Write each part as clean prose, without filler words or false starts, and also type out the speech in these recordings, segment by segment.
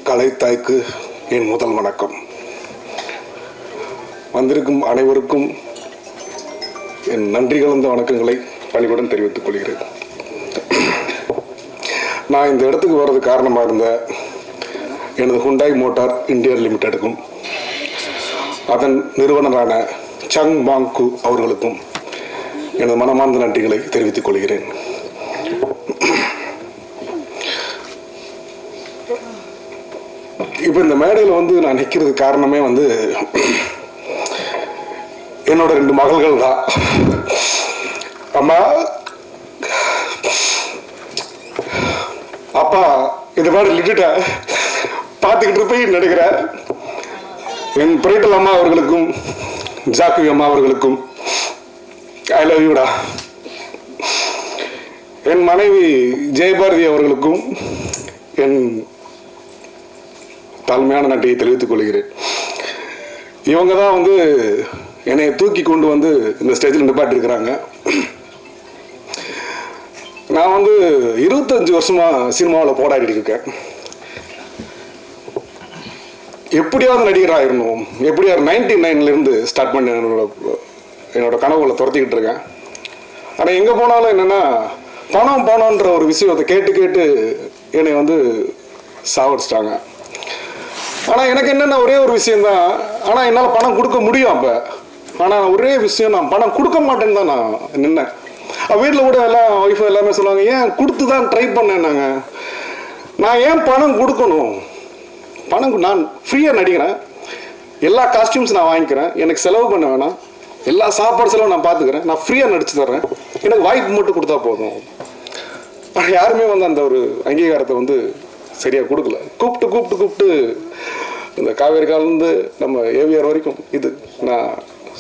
கலைத்தாய்க்கு என் முதல் வணக்கம். வந்திருக்கும் அனைவருக்கும் என் நன்றி கலந்த வணக்கங்களை பணிவுடன் தெரிவித்துக் கொள்கிறேன். நான் இந்த இடத்துக்கு வர்றது காரணமாக இருந்த எனது ஹுண்டாய் மோட்டார் இந்தியா லிமிடெடுக்கும் அதன் நிறுவனரான சங் மாங்கு அவர்களுக்கும் எனது மனமார்ந்த நன்றிகளை தெரிவித்துக் கொள்கிறேன். இப்போ இந்த மேடையில் வந்து நான் நிற்கிறது காரணமே வந்து என்னோட 2 மகள்கள் தான். அம்மா, அப்பா இந்த மாதிரி லிட்டுட்ட பார்த்துக்கிட்டு போய் நினைக்கிறேன். என் பிரைட்டல் அம்மா அவர்களுக்கும் ஜாக்குவி அம்மா அவர்களுக்கும் ஐ லவ் யூடா. என் மனைவி ஜெயபாரதி அவர்களுக்கும் என் தாழ்மையான நன்றியை தெரிவித்துக் கொள்கிறேன். இவங்க தான் வந்து என்னை தூக்கி கொண்டு வந்து இந்த ஸ்டேஜில் நிப்பாட்டிருக்கிறாங்க. நான் வந்து 25 வருஷமா சினிமாவில் போராடிட்டு இருக்கேன். எப்படியாவது நடிகர் ஆயிடணும், எப்படியாவது 99 ஸ்டார்ட் பண்ணி என்னோட கனவுகளை துரத்திக்கிட்டு இருக்கேன். ஆனால் எங்கே போனாலும் என்னென்னா பணம்ன்ற ஒரு விஷயத்தை கேட்டு கேட்டு என்னை வந்து சாவடிச்சிட்டாங்க. ஆனால் எனக்கு என்னென்ன ஒரே ஒரு விஷயந்தான், ஆனால் என்னால் பணம் கொடுக்க முடியும். அப்போ ஆனால் ஒரே விஷயம், நான் பணம் கொடுக்க மாட்டேன்னு தான் நான் நின்னேன். வீட்டில் கூட எல்லாம் ஒய்ஃபு எல்லாமே சொல்லுவாங்க, ஏன் கொடுத்து தான் ட்ரை பண்ணேன்னாங்க. நான் ஏன் பணம் கொடுக்கணும்? பணம் நான் ஃப்ரீயாக நடிக்கிறேன், எல்லா காஸ்டியூம்ஸ் நான் வாங்கிக்கிறேன், எனக்கு செலவு பண்ண வேணாம், எல்லா சாப்பாடு செலவும் நான் பார்த்துக்கிறேன், நான் ஃப்ரீயாக நடிச்சு தர்றேன், எனக்கு வாய்ப்பு மட்டும் கொடுத்தா போதும். ஆனால் யாருமே வந்து அந்த ஒரு அங்கீகாரத்தை வந்து சரியாக கொடுக்கல. கூப்பிட்டு இந்த காவேரி காலேருந்து நம்ம ஏவிஆர் வரைக்கும் இது நான்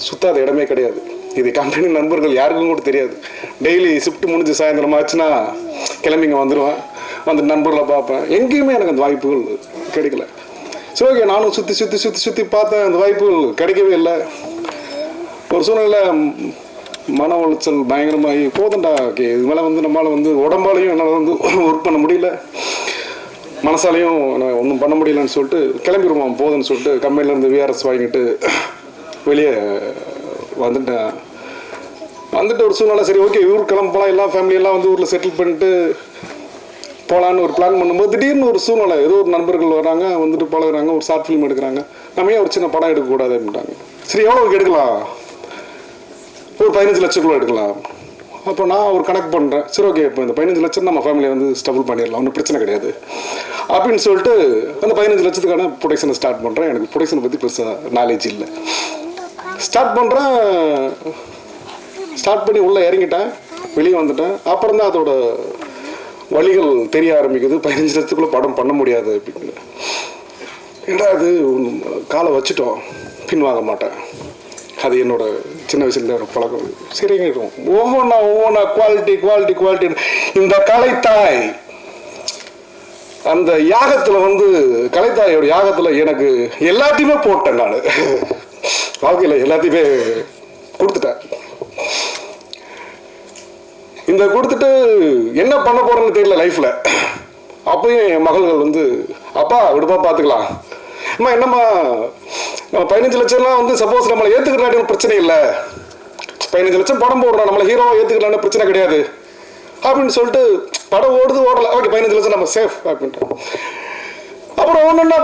சுத்தாத இடமே கிடையாது. இது கம்பெனி நண்பர்கள் யாருக்கும் கூட தெரியாது. டெய்லி ஷிஃப்ட் முடிஞ்சு சாயந்தரம் ஆச்சுன்னா கிளம்பிங்க வந்துடுவேன், வந்து நண்பர்களை பார்ப்பேன். எங்கேயுமே எனக்கு அந்த வாய்ப்புகள் கிடைக்கல. சரி, ஓகே, நானும் சுற்றி பார்த்தேன், அந்த வாய்ப்புகள் கிடைக்கவே இல்லை. ஒரு சூழ்நிலை மன உளைச்சல் பயங்கரமாகி போதுண்டா, ஓகே இது மேலே வந்து நம்மளால் வந்து உடம்பாலையும் என்னால் வந்து ஒர்க் பண்ண முடியல, மனசாலையும் நான் ஒன்றும் பண்ண முடியலன்னு சொல்லிட்டு கிளம்பிடுவோம் போதுன்னு சொல்லிட்டு கம்பெனிலேருந்து விஆர்எஸ் வாங்கிட்டு வெளியே வந்துட்டு ஒரு சூழ்நிலை. சரி, ஓகே ஊர் கிளம்பலாம், எல்லா ஃபேமிலியெல்லாம் வந்து ஊரில் செட்டில் பண்ணிட்டு போகலான்னு ஒரு பிளான் பண்ணும்போது திடீர்னு ஒரு சூழ்நிலை, ஏதோ ஒரு நண்பர்கள் வராங்க, வந்துட்டு பழகுறாங்க, ஒரு ஷார்ட் ஃபிலிம் எடுக்கிறாங்க. நம்ம ஏன் ஒரு சின்ன படம் எடுக்கக்கூடாது அப்படின்ட்டாங்க. சரி, எவ்வளோக்கு எடுக்கலாம்? ஒரு 15 லட்சக்குள்ள எடுக்கலாம். அப்போ நான் ஒரு கணக்கு பண்ணுறேன். சரி, ஓகே, இப்போ இந்த 15 லட்சம் நம்ம ஃபேமிலியை வந்து ஸ்டபுள் பண்ணிடலாம், ஒன்றும் பிரச்சனை கிடையாது அப்படின்னு சொல்லிட்டு அந்த 15 லட்சத்துக்கான ப்ரொடக்ஷனை ஸ்டார்ட் பண்ணுறேன். எனக்கு ப்ரொடக்ஷனை பற்றி பெருசாக நாலேஜ் இல்லை. ஸ்டார்ட் பண்ணுறேன், ஸ்டார்ட் பண்ணி உள்ளே இறங்கிட்டேன், வெளியே வந்துட்டேன். அப்புறம் தான் அதோட வழிகள் தெரிய ஆரம்பிக்குது. 15 லட்சத்துக்குள்ளே படம் பண்ண முடியாது அப்படின்னு. ஏன்னா அது காலை வச்சுட்டோம், பின் வாங்க மாட்டேன். அது என்னோட சின்ன வயசுல ஒரு பழக்கம். சரிங்க, ஒவ்வொன்றா குவாலிட்டி. இந்த கலைத்தாய் அந்த யாகத்தில் வந்து கலைத்தாயோட யாகத்தில் எனக்கு எல்லாத்தையுமே போட்டேன். நான் வாழ்க்கையில் எல்லாத்தையுமே கொடுத்துட்டேன். இந்த கொடுத்துட்டு என்ன பண்ண போறேன்னு தெரியல லைஃப்ல. அப்பயும் என் மகள்கள் வந்து, அப்பா விடுப்பா பார்த்துக்கலாம், அம்மா என்னம்மா நம்ம 15 லட்சம்லாம் வந்து சப்போஸ் நம்மளை ஏற்றுக்கிறான்னு பிரச்சனை இல்லை, 15 லட்சம் படம் போடுறோம், நம்மளை ஹீரோவை ஏற்றுக்கலான்னு பிரச்சனை கிடையாது அப்படின்னு சொல்லிட்டு படம் ஓடல, ஓகே 15 லட்சம் நம்ம சேஃப் அப்படின்ட்டு. அப்புறம் ஒன்றுன்னா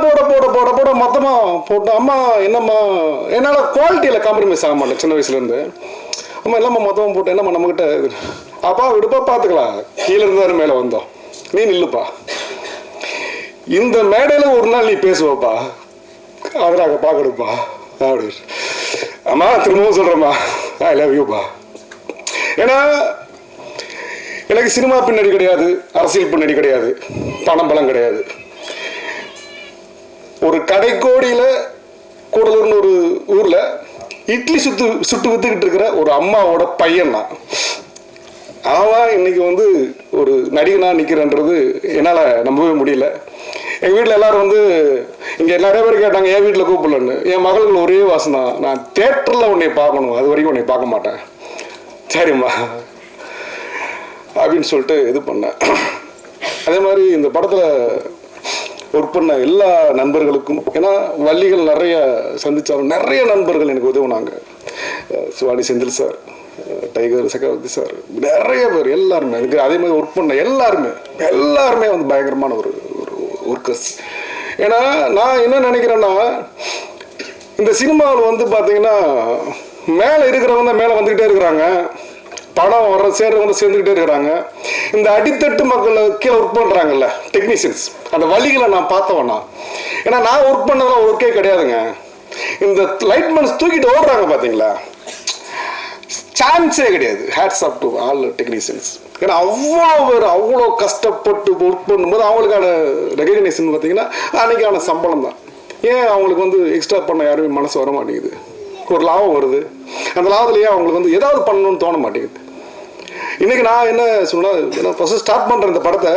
போட மொத்தமாக போட்டோம். அம்மா என்னம்மா, என்னால் குவாலிட்டியில் காம்ப்ரமைஸ் ஆக மாட்டேன் சின்ன வயசுலேருந்து. அம்மா எல்லாம்மா மொத்தமாக போட்டேன், என்னம்மா நம்மகிட்ட, அப்பா விடுப்பா பார்த்துக்கலாம், கீழே இருந்தாரு மேலே வந்தோம், நீ நில்லுப்பா, இந்த மேடையில் ஒரு நாள் நீ பேசுவாப்பா, அதனாக பார்க்கணுப்பா அப்படி. அம்மா திரும்பவும் சொல்கிறேம்மா, ஐ லவ் யூப்பா. ஏன்னா எனக்கு சினிமா பின்னாடி கிடையாது, அரசியல் பின்னாடி கிடையாது, பணம் கிடையாது. ஒரு கடைக்கோடியில் கூடலூர்னு ஒரு ஊரில் இட்லி சுட்டு வித்துக்கிட்டு இருக்கிற ஒரு அம்மாவோட பையன் நான். அவன் இன்னைக்கு வந்து ஒரு நடிகனாக நிற்கிறன்றது என்னால் நம்பவே முடியல. எங்கள் வீட்டில் எல்லாரும் வந்து இங்கே நிறைய பேர் கேட்டாங்க என் வீட்டில் கூப்பிடலன்னு. என் மகளுக்கு ஒரே வாசம் தான், நான் தேட்டரில் உன்னை பார்க்கணும், அது வரைக்கும் உன்னை பார்க்க மாட்டேன். சரிம்மா, அப்படின்னு சொல்லிட்டு இது பண்ணேன். அதே மாதிரி இந்த படத்தில் ஒர்க் பண்ண எல்லா நண்பர்களுக்கும், ஏன்னா வள்ளிகள் நிறைய சந்தித்தாலும் நிறைய நண்பர்கள் எனக்கு உதவுனாங்க. சிவானி செந்தில் சார், டைகர் சக்கரவர்த்தி சார், நிறைய பேர் எல்லாருமே எனக்கு அதே மாதிரி ஒர்க் பண்ண எல்லாருமே வந்து பயங்கரமான ஒரு ஒர்க்கர்ஸ். ஏன்னா நான் என்ன நினைக்கிறேன்னா, இந்த சினிமாவில் வந்து பார்த்தீங்கன்னா மேலே இருக்கிறவங்க மேலே வந்துக்கிட்டே இருக்கிறாங்க, படம் வர சேர்றவங்க சேர்ந்துக்கிட்டே இருக்கிறாங்க. இந்த அடித்தட்டு மக்கள் கீழே ஒர்க் பண்ணுறாங்கல்ல டெக்னீஷியன்ஸ், அந்த வழிகளை நான் பார்த்தவண்ணா. ஏன்னா நான் ஒர்க் பண்ணதெல்லாம் ஒர்க்கே கிடையாதுங்க. இந்த லைட்மேன்ஸ் தூக்கிட்டு ஓடுறாங்க பார்த்தீங்களா, சான்ஸே கிடையாது. Hats off to all technicians. ஏன்னா அவ்வளோ கஷ்டப்பட்டு ஒர்க் பண்ணும்போது அவங்களுக்கான ரெகக்னேஷன் பார்த்தீங்கன்னா அன்னைக்கான சம்பளம் தான். ஏன் அவங்களுக்கு வந்து எக்ஸ்ட்ரா பண்ண யாருமே மனசு வர மாட்டேங்குது. ஒரு லாபம் வருது, அந்த லாபத்துலேயே அவங்களுக்கு வந்து ஏதாவது பண்ணணும்னு தோண மாட்டேங்குது. இன்றைக்கி நான் என்ன சொன்னால், நான் ஃபஸ்ட்டு ஸ்டார்ட் பண்ணுறேன் இந்த படத்தை.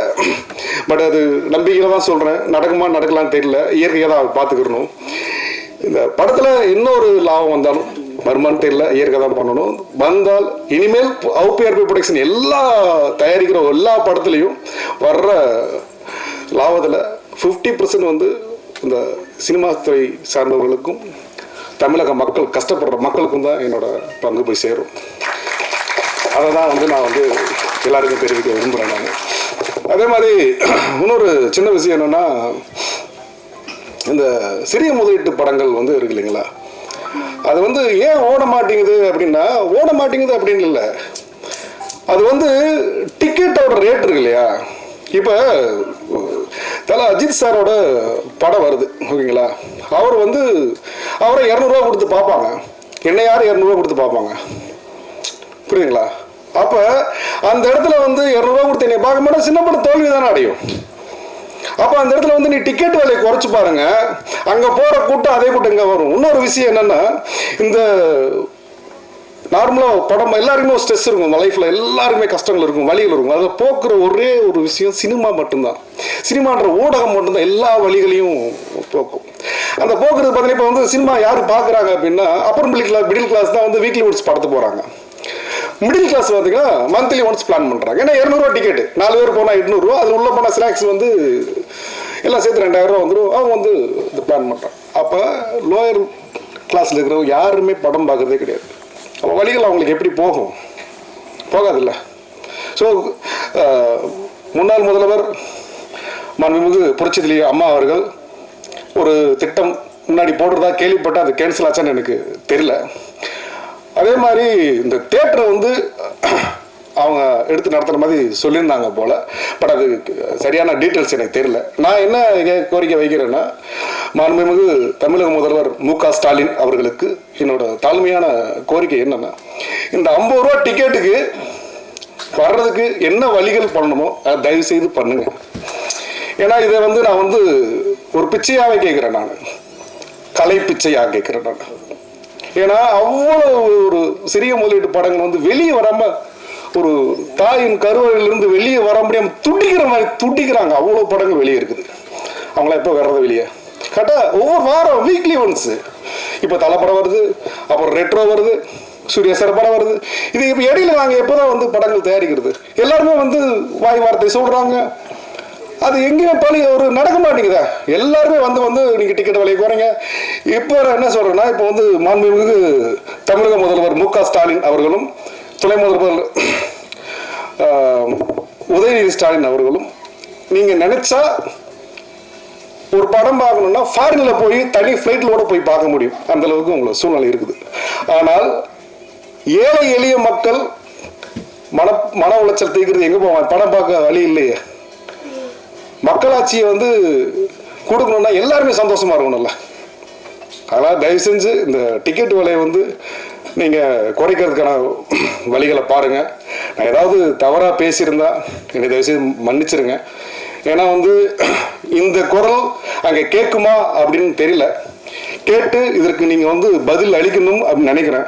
பட் அது நம்பிக்கையில் தான் சொல்கிறேன், நடக்குமா நடக்கலான்னு தெரியல, இயற்கையாக தான் பார்த்துக்கிறணும். இந்த படத்தில் இன்னொரு லாபம் வந்தாலும் வருமானு தெரியல, இயற்கை தான் பண்ணணும். வந்தால் இனிமேல் அவுபிஆர்பி ப்ரொடக்ஷன் எல்லா தயாரிக்கிற எல்லா படத்துலையும் வர்ற லாபத்தில் 50% வந்து இந்த சினிமா துறை சார்ந்தவர்களுக்கும் தமிழக மக்கள் கஷ்டப்படுற மக்களுக்கும் தான் என்னோட பங்கு போய் சேரும். அதை தான் வந்து நான் வந்து எல்லாருக்கும் தெரிவிக்க விரும்புகிறேன். நான் அதே மாதிரி இன்னொரு சின்ன விஷயம் என்னென்னா, இந்த சிறிய முதலீட்டு படங்கள் வந்து இருக்கு இல்லைங்களா, அது வந்து ஏன் ஓட மாட்டேங்குது அப்படின்னா, ஓட மாட்டேங்குது அப்படின்னு இல்லை, அது வந்து டிக்கெட்டோட ரேட் இருக்கு இல்லையா. இப்போ தலை அஜித் சாரோட படம் வருது ஓகேங்களா, அவர் வந்து அவரை 200 ரூபா கொடுத்து பார்ப்பாங்க, என்ன யார் 200 ரூபா கொடுத்து பார்ப்பாங்க, புரியுதுங்களா. அப்போ அந்த இடத்துல வந்து 200 ரூபா கொடுத்து என்னை பார்க்க மாட்டேன், சின்ன படம் தோல்வி தானே அடையும். அப்போ அந்த இடத்துல வந்து நீ டிக்கெட் விலையை குறைச்சி பாருங்க, அங்கே போகிற கூட்டம் அதே கூட்டம் இங்கே வரும். இன்னொரு விஷயம் என்னென்னா, இந்த நார்மலாக படம் எல்லாருக்குமே ஒரு ஸ்ட்ரெஸ் இருக்கும், லைஃப்பில் எல்லாருக்குமே கஷ்டங்கள் இருக்கும், வழிகள் இருக்கும். அதில் போக்குற ஒரே ஒரு விஷயம் சினிமா மட்டும்தான். சினிமான்ற ஊடகம் மட்டும்தான் எல்லா வழிகளையும் போக்கும். அந்த போக்குறது பார்த்தீங்கன்னா, இப்போ வந்து சினிமா யார் பார்க்குறாங்க அப்படின்னா, அப்புறம் மிடில் கிளாஸ் தான் வந்து வீக்லி ஒன்ஸ் படத்து போகிறாங்க. மிடில் கிளாஸ் பார்த்தீங்கன்னா மந்த்லி ஒன்ஸ் பிளான் பண்ணுறாங்க. ஏன்னா 200 ரூபா டிக்கெட்டு, 4 பேர் போனால் 800 ரூபா, அதில் உள்ள போனால் ஸ்நாக்ஸ் வந்து எல்லாம் சேர்த்து 2000 ரூபா வந்துடும். அவங்க வந்து இது பிளான் பண்ணுறாங்க. அப்போ லோயர் கிளாஸில் இருக்கிறவங்க யாருமே படம் பார்க்குறதே கிடையாது. அப்போ வழிகள் அவங்களுக்கு எப்படி போகாதில்ல. ஸோ முன்னாள் முதல்வர் மாண்புமிகு புரட்சித்தலைவி அம்மா அவர்கள் ஒரு திட்டம் முன்னாடி போடுறதா கேள்விப்பட்டால் அது கேன்சல் ஆச்சான்னு எனக்கு தெரியல. அதே மாதிரி இந்த தியேட்டரை வந்து அவங்க எடுத்து நடத்துகிற மாதிரி சொல்லியிருந்தாங்க போல். பட் அது சரியான டீட்டெயில்ஸ் எனக்கு தெரியல. நான் என்ன கோரிக்கை வைக்கிறேன்னா, மாண்புமிகு தமிழக முதல்வர் மு.க. ஸ்டாலின் அவர்களுக்கு என்னோட தாழ்மையான கோரிக்கை என்னென்னா, இந்த 50 ரூபா டிக்கெட்டுக்கு வர்றதுக்கு என்ன வழிகள் பண்ணணுமோ அதை தயவு செய்து பண்ணுங்க. ஏன்னா இதை வந்து நான் வந்து ஒரு பிச்சையாகவே கேட்குறேன், நான் கலை பிச்சையாக கேட்குறேன் நான். ஏன்னா அவ்வளோ ஒரு சிறிய முதலீட்டு படங்கள் வந்து வெளியே வராமல், ஒரு தாயின் கருவறையிலிருந்து வெளியே வர முடியாமல் துடிக்கிறாங்க. அவ்வளோ படங்கள் வெளியே இருக்குது. அவங்களாம் எப்போ வர்றது வெளியே கரெக்டாக ஒவ்வொரு வாரம் வீக்லி ஒன்ஸு. இப்போ தலை படம் வருது, அப்புறம் ரெட்ரோ வருது, சூர்யா சார் படம் வருது. இது இப்போ இடையில நாங்கள் எப்போ தான் வந்து படங்கள் தயாரிக்கிறது? எல்லாருமே வந்து வாய் வார்த்தை சொல்கிறாங்க, அது எங்கேயுமே பழி ஒரு நடக்க மாட்டேங்குதா. எல்லாருமே வந்து நீங்கள் டிக்கெட் விலையை குறைங்க. இப்போ என்ன சொல்கிறேன்னா, இப்போ வந்து மாண்புமிகு தமிழக முதல்வர் மு.க. ஸ்டாலின் அவர்களும் துணை முதல்வர் உதயநிதி ஸ்டாலின் அவர்களும் நீங்கள் நினச்சா ஒரு படம் பார்க்கணுன்னா ஃபாரினில் போய் தனி ஃப்ளைட்டில் போய் பார்க்க முடியும், அந்தளவுக்கு உங்களை சூழ்நிலை இருக்குது. ஆனால் ஏழை எளிய மக்கள் மன உளைச்சல் தீர்க்கிறது எங்கே போவாங்க? படம் பார்க்க வழி இல்லையே. மக்களாட்சியை வந்து கொடுக்கணும்னா எல்லாருமே சந்தோஷமாக இருக்கணும்ல. அதனால் தயவு செஞ்சு இந்த டிக்கெட் விலையை வந்து நீங்கள் குறைக்கிறதுக்கான வழிகளை பாருங்கள். நான் ஏதாவது தவறாக பேசியிருந்தா என்னை தயவு செய்து மன்னிச்சிருங்க. ஏன்னா வந்து இந்த குரல் அங்கே கேட்குமா அப்படின்னு தெரியல. கேட்டு இதற்கு நீங்கள் வந்து பதில் அளிக்கணும் அப்படின்னு நினைக்கிறேன்.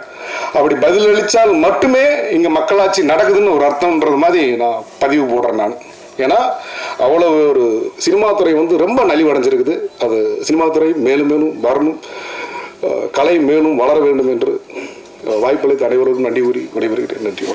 அப்படி பதில் அளித்தால் மட்டுமே இங்கே மக்களாட்சி நடக்குதுன்னு ஒரு அர்த்தம்ன்றது மாதிரி நான் பதிவு போடுறேன் நான். ஏன்னா அவ்வளோ ஒரு சினிமா துறை வந்து ரொம்ப நலிவடைஞ்சிருக்குது. அது சினிமா துறை மேலும் மேலும் வரணும், கலை மேலும் வளர வேண்டும் என்று வாய்ப்பளித்த அனைவருக்கும் நன்றி கூறி விடைபெறுகிறேன். நன்றி.